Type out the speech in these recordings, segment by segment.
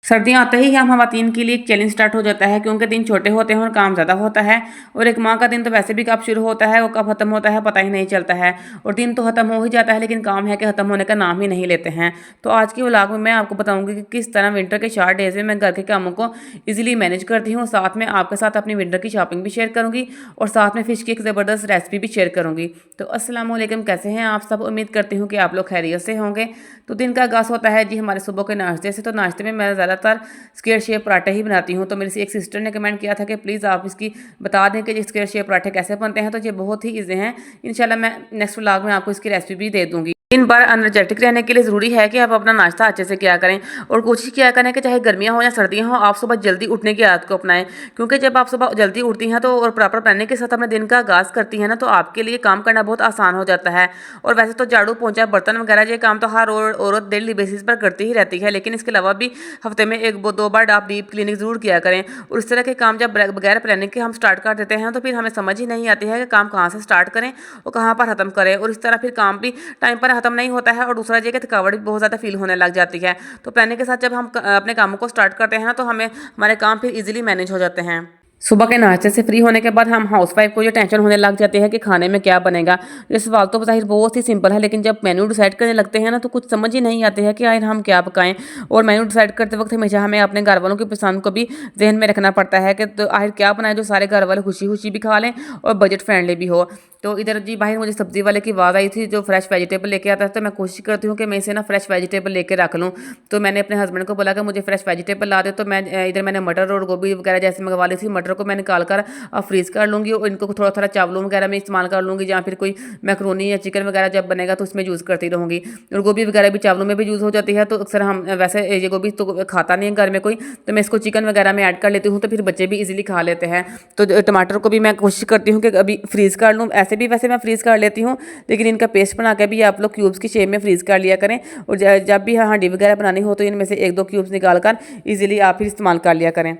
सर्दियाँ आते ही हम खवातीन के लिए एक चैलेंज स्टार्ट हो जाता है क्योंकि दिन छोटे होते हैं और काम ज़्यादा होता है। और एक माह का दिन तो वैसे भी कब शुरू होता है और कब खत्म होता है पता ही नहीं चलता है। और दिन तो खत्म हो ही जाता है लेकिन काम है कि खत्म होने का नाम ही नहीं लेते हैं। तो आज की व्लॉग में मैं आपको बताऊंगी कि किस तरह विंटर के 4 डेज में मैं घर के कामों को ईजिली मैनेज करती हूँ। साथ में आपके साथ अपनी विंटर की शॉपिंग भी शेयर करूँगी और साथ में फ़िश की एक ज़बरदस्त रेसिपी भी शेयर करूँगी। तो अस्सलाम वालेकुम, कैसे हैं आप सब? उम्मीद करती हूँ कि आप लोग खैरियत से होंगे। तो दिन का आगाज़ होता है जी हमारे सुबह के नाश्ते से। तो नाश्ते में मैं ज़्यादातर स्क्वायर शेप पराठे ही बनाती हूँ। तो मेरी एक सिस्टर ने कमेंट किया था कि प्लीज़ आप इसकी बता दें कि स्क्वायर शेप पराठे कैसे बनते हैं। तो ये बहुत ही ईजी हैं। इंशाल्लाह मैं नेक्स्ट व्लॉग में आपको इसकी रेसिपी भी दे दूँगी। दिन भर एनर्जेटिक रहने के लिए ज़रूरी है कि आप अपना नाश्ता अच्छे से किया करें और कोशिश किया करें कि चाहे गर्मियां हो या सर्दियां हो, आप सुबह जल्दी उठने की आदत को अपनाएं। क्योंकि जब आप सुबह जल्दी उठती हैं तो और प्रॉपर प्लानिंग के साथ अपने दिन का आगाज़ करती हैं ना, तो आपके लिए काम करना बहुत आसान हो जाता है। और वैसे तो झाड़ू पोंछा बर्तन वगैरह ये काम तो हर औरत डेली बेसिस पर करती ही रहती है, लेकिन इसके अलावा भी हफ्ते में 1-2 बार आप डीप क्लीनिंग ज़रूर किया करें। और इस तरह के काम जब बगैर प्लानिंग के हम स्टार्ट कर देते हैं तो फिर हमें समझ ही नहीं आती है कि काम कहाँ से स्टार्ट करें और कहाँ पर ख़त्म करें। और इस तरह फिर काम भी टाइम पर ख़त्म नहीं होता है और दूसरा ये कि थकावट भी बहुत ज़्यादा फील होने लग जाती है। तो प्लानिंग के साथ जब हम अपने कामों को स्टार्ट करते हैं ना, तो हमें हमारे काम फिर इजीली मैनेज हो जाते हैं। सुबह के नाश्ते से फ्री होने के बाद हम हाउसवाइफ को ये टेंशन होने लग जाती है कि खाने में क्या बनेगा। ये सवाल तो ज़ाहिर बहुत ही सिंपल है, लेकिन जब मेन्यू डिसाइड करने लगते हैं ना, तो कुछ समझ ही नहीं आते हैं कि आखिर हम क्या पकाएं। और मेन्यू डिसाइड करते वक्त हमेशा हमें अपने घर वालों की पसंद को भी जहन में रखना पड़ता है कि तो आखिर क्या बनाए जो सारे घर वाले खुशी खुशी भी खा लें और बजट फ्रेंडली भी हो। तो इधर जी बाहर मुझे सब्जी वाले की आवाज़ आई थी जो फ्रेश वेजिटेबल लेके आता है। तो मैं कोशिश करती हूँ कि मैं इसे ना फ्रेश वेजिटेबल लेके रख लूँ। तो मैंने अपने हस्बैंड को बोला कि मुझे फ्रेश वेजिटेबल ला दे। तो मैं इधर मैंने मटर और गोभी वगैरह जैसे मंगवा ली थी। मटर को मैं निकाल कर फ्रीज़ कर लूँगी और इनको थोड़ा थोड़ा चावलों वगैरह में इस्तेमाल कर लूँगी, या फिर कोई मैक्रोनी या चिकन वगैरह जब बनेगा तो उसमें यूज़ करती रहूँगी। और गोभी वगैरह भी चावलों में भी यूज़ हो जाती है। तो अक्सर हम वैसे ये गोभी तो खाता नहीं है घर में कोई, तो मैं इसको चिकन वगैरह में ऐड कर लेती हूँ, तो फिर बच्चे भी इजीली खा लेते हैं। तो टमाटर को भी मैं कोशिश करती हूँ कि अभी फ्रीज़ कर लूँ। ऐसे भी वैसे मैं फ्रीज़ कर लेती हूँ, लेकिन इनका पेस्ट बना के भी आप लोग क्यूब्स की शेप में फ्रीज़ कर लिया करें। और जब भी हांडी वगैरह बनानी हो तो इनमें से 1-2 क्यूब्स निकाल कर ईजिली आप फिर इस्तेमाल कर लिया करें।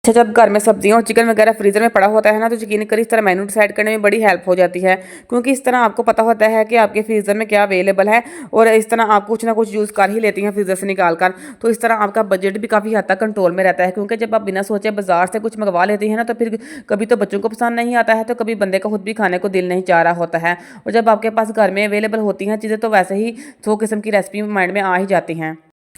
अच्छा, जब घर में सब्जियां और चिकन वगैरह फ्रीजर में पड़ा होता है ना, तो यकीन करिए इस तरह मेनू डिसाइड करने में बड़ी हेल्प हो जाती है। क्योंकि इस तरह आपको पता होता है कि आपके फ्रीजर में क्या अवेलेबल है और इस तरह आप कुछ ना कुछ यूज़ कर ही लेती हैं फ्रीजर से निकाल कर। तो इस तरह आपका बजट भी काफ़ी हद तक कंट्रोल में रहता है। क्योंकि जब आप बिना सोचे बाजार से कुछ मंगवा लेती हैं ना, तो फिर कभी तो बच्चों को पसंद नहीं आता है, तो कभी बंदे को खुद भी खाने को दिल नहीं चाह रहा होता है। और जब आपके पास घर में अवेलेबल होती हैं चीज़ें, तो वैसे ही 100 किस्म की रेसिपी माइंड में आ ही जाती हैं।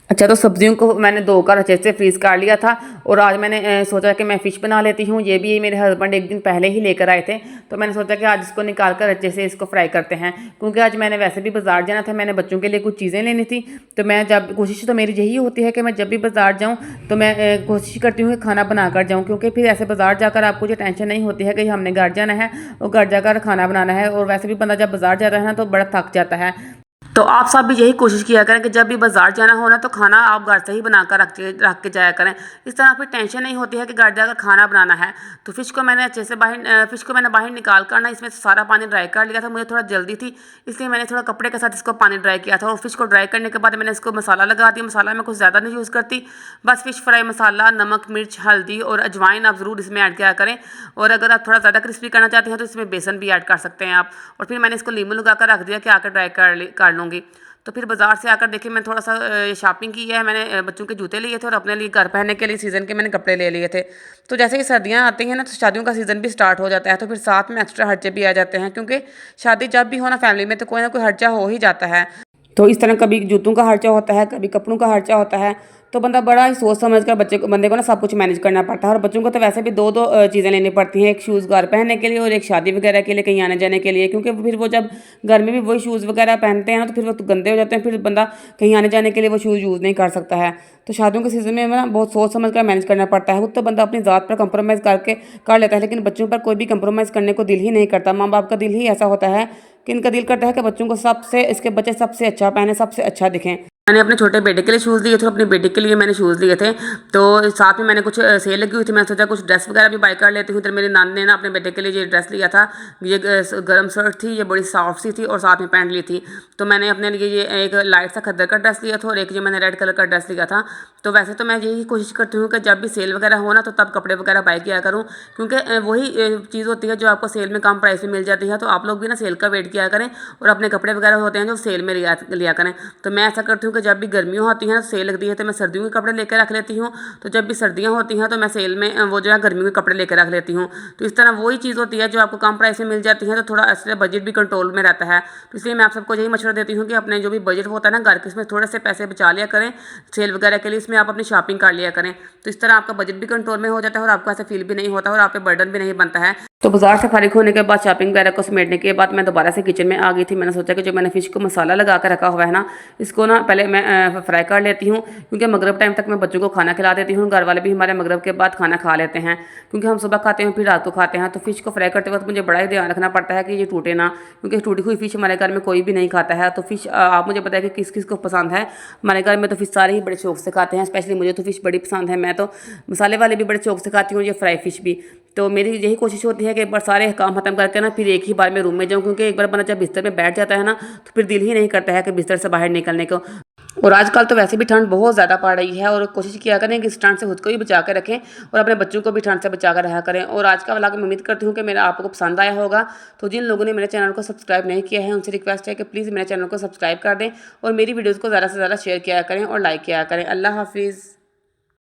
अच्छा, तो सब्जियों को मैंने धोकर अच्छे से फ्रीज़ कर लिया था और आज मैंने सोचा कि मैं फ़िश बना लेती हूँ। ये भी मेरे हस्बैंड एक दिन पहले ही लेकर आए थे, तो मैंने सोचा कि आज इसको निकाल कर अच्छे से इसको फ्राई करते हैं। क्योंकि आज मैंने वैसे भी बाज़ार जाना था, मैंने बच्चों के लिए कुछ चीज़ें लेनी थी। तो मैं जब कोशिश तो मेरी यही होती है कि मैं जब भी बाज़ार जाऊँ तो मैं कोशिश करती हूँ कि खाना बना कर जाऊँ। क्योंकि फिर ऐसे बाज़ार जाकर आपको जो टेंशन नहीं होती है कि हमने घर जाना है और घर जाकर खाना बनाना है। और वैसे भी बंदा जब बाज़ार जाता है ना, तो बड़ा थक जाता है। तो आप सब भी यही कोशिश किया करें कि जब भी बाजार जाना हो ना, तो खाना आप घर से ही बनाकर रख के जाया करें। इस तरह फिर टेंशन नहीं होती है कि घर जाकर खाना बनाना है। तो फ़िश को मैंने अच्छे से बाहर निकाल कर ना इसमें से सारा पानी ड्राई कर लिया था। मुझे थोड़ा जल्दी थी, इसलिए मैंने थोड़ा कपड़े के साथ इसको पानी ड्राई किया था। और फ़िश को ड्राई करने के बाद मैंने इसको मसाला लगा दिया। मसाला मैं कुछ ज़्यादा नहीं यूज़ करती, बस फ़िश फ्राई मसाला, नमक, मिर्च, हल्दी और अजवाइन आप ज़रूर इसमें ऐड किया करें। और अगर आप थोड़ा ज़्यादा क्रिस्पी करना चाहते हैं तो इसमें बेसन भी ऐड कर सकते हैं आप। और फिर मैंने इसको नींबू लगा कर रख दिया कि आकर ड्राई कर लूँगी। तो फिर बाज़ार से आकर देखिए मैं थोड़ा सा शॉपिंग की है। मैंने बच्चों के जूते लिए थे और अपने लिए घर पहनने के लिए सीज़न के मैंने कपड़े ले लिए थे। तो जैसे ही सर्दियाँ आती हैं ना, तो शादियों का सीज़न भी स्टार्ट हो जाता है। तो फिर साथ में एक्स्ट्रा खर्चे भी आ जाते हैं, क्योंकि शादी जब भी हो ना फैमिली में, तो कोई ना कोई खर्चा हो ही जाता है। तो इस तरह कभी जूतों का खर्चा होता है, कभी कपड़ों का खर्चा होता है। तो बंदा बड़ा ही सोच समझ कर बंदे को ना सब कुछ मैनेज करना पड़ता है। और बच्चों को तो वैसे भी दो दो चीज़ें लेनी पड़ती हैं, एक शूज़ घर पहनने के लिए और एक शादी वगैरह के लिए, कहीं आने जाने के लिए। क्योंकि फिर वो जब घर में भी वही शूज़ वगैरह पहनते हैं ना, तो फिर वो तो गंदे हो जाते हैं। फिर बंदा कहीं आने जाने के लिए वो शूज़ यूज़ नहीं कर सकता है। तो शादियों के सीज़न में ना बहुत सोच समझ कर मैनेज करना पड़ता है। खुद तो बंदा अपनी ज़ात पर कंप्रोमाइज़ करके कर लेता है, लेकिन बच्चों पर कोई भी कंप्रोमाइज़ करने को दिल ही नहीं करता। माँ बाप का दिल ही ऐसा होता है कि इनका दिल करता है कि बच्चों को इसके बच्चे सबसे अच्छा पहने, सबसे अच्छा दिखें। मैंने अपने छोटे बेटे के लिए शूज़ लिए थे, अपनी बेटी के लिए मैंने शूज़ लिए थे। तो साथ में मैंने कुछ सेल लगी हुई थी, मैंने सोचा कुछ ड्रेस वगैरह भी बाय कर लेती हूँ। तो मेरी नानी ने ना अपने बेटे के लिए ये ड्रेस लिया था। ये गर्म शर्ट थी, ये बड़ी सॉफ्ट सी थी और साथ में पैंट ली थी। तो मैंने अपने लिए ये एक लाइट सा खद्दर का ड्रेस लिया था और एक ये मैंने रेड कलर का ड्रेस लिया था। तो वैसे तो मैं यही कोशिश करती हूँ कि जब भी सेल वगैरह हो ना, तो तब कपड़े वगैरह बाय किया करूँ। क्योंकि वही चीज़ होती है जो आपको सेल में कम प्राइस में मिल जाती है। तो आप लोग भी ना सेल का वेट किया करें और अपने कपड़े वगैरह होते हैं जो सेल में लिया करें। तो मैं ऐसा करती हूँ कि जब भी गर्मियों होती हैं सेल लगती है तो मैं सर्दियों के कपड़े लेकर रख लेती हूँ, तो जब भी सर्दियाँ होती हैं तो मैं सेल में वो जो है गर्मियों के कपड़े लेकर रख लेती हूँ। तो इस तरह वही चीज़ होती है जो आपको कम प्राइस में मिल जाती है, तो थोड़ा ऐसे बजट भी कंट्रोल में रहता है। तो इसलिए मैं आप सबको यही मशवरा देती हूँ कि अपने जो भी बजट होता है ना घर के, इसमें थोड़े से पैसे बचा लिया करें सेल वगैरह के लिए, इसमें आप अपनी शॉपिंग कर लिया करें। तो इस तरह आपका बजट भी कंट्रोल में हो जाता है और आपको ऐसा फील भी नहीं होता और आप पे बर्डन भी नहीं बनता है। तो बाजार से फारिग होने के बाद शॉपिंग वगैरह को समेटने के बाद मैं दोबारा से किचन में आ गई थी। मैंने सोचा कि जो मैंने फ़िश को मसाला लगा कर रखा हुआ है ना, इसको ना पहले मैं फ्राई कर लेती हूँ, क्योंकि मगरब टाइम तक मैं बच्चों को खाना खिला देती हूँ। घर वाले भी हमारे मगरब के बाद खाना खा लेते हैं, क्योंकि हम सुबह खाते हैं फिर रात को खाते हैं। तो फ़िश को फ्राई करते वक्त मुझे बड़ा ही ध्यान रखना पड़ता है कि ये टूटे ना, क्योंकि टूटी हुई फ़िश हमारे घर में कोई भी नहीं खाता है। तो फ़िश आप मुझे बताएं कि किस किस को पसंद है। हमारे घर में तो फ़िश सारे ही बड़े शौक से खाते हैं, स्पेशली मुझे तो फ़िश बड़ी पसंद है। मैं तो मसाले वाले भी बड़े शौक से खाती हूँ, ये फ्राई फ़िश भी। तो मेरी यही कोशिश होती है कि एक बार सारे काम खत्म करके ना फिर एक ही बार में रूम में जाऊँ, क्योंकि एक बार बंदा जब बिस्तर में बैठ जाता है ना तो फिर दिल ही नहीं करता है कि बिस्तर से बाहर निकलने को। और आजकल तो वैसे भी ठंड बहुत ज़्यादा पड़ रही है, और कोशिश किया करें कि इस ठंड से खुद को भी बचा कर रखें और अपने बच्चों को भी ठंड से बचा कर रहा करें। और आज का व्लॉग मैं उम्मीद करती हूँ कि मेरा आपको पसंद आया होगा। तो जिन लोगों ने मेरे चैनल को सब्सक्राइब नहीं किया है उनसे रिक्वेस्ट है कि प्लीज़ मेरे चैनल को सब्सक्राइब कर दें और मेरी वीडियोज़ को ज़्यादा से ज़्यादा शेयर किया करें और लाइक किया करें। अल्लाह हाफिज़।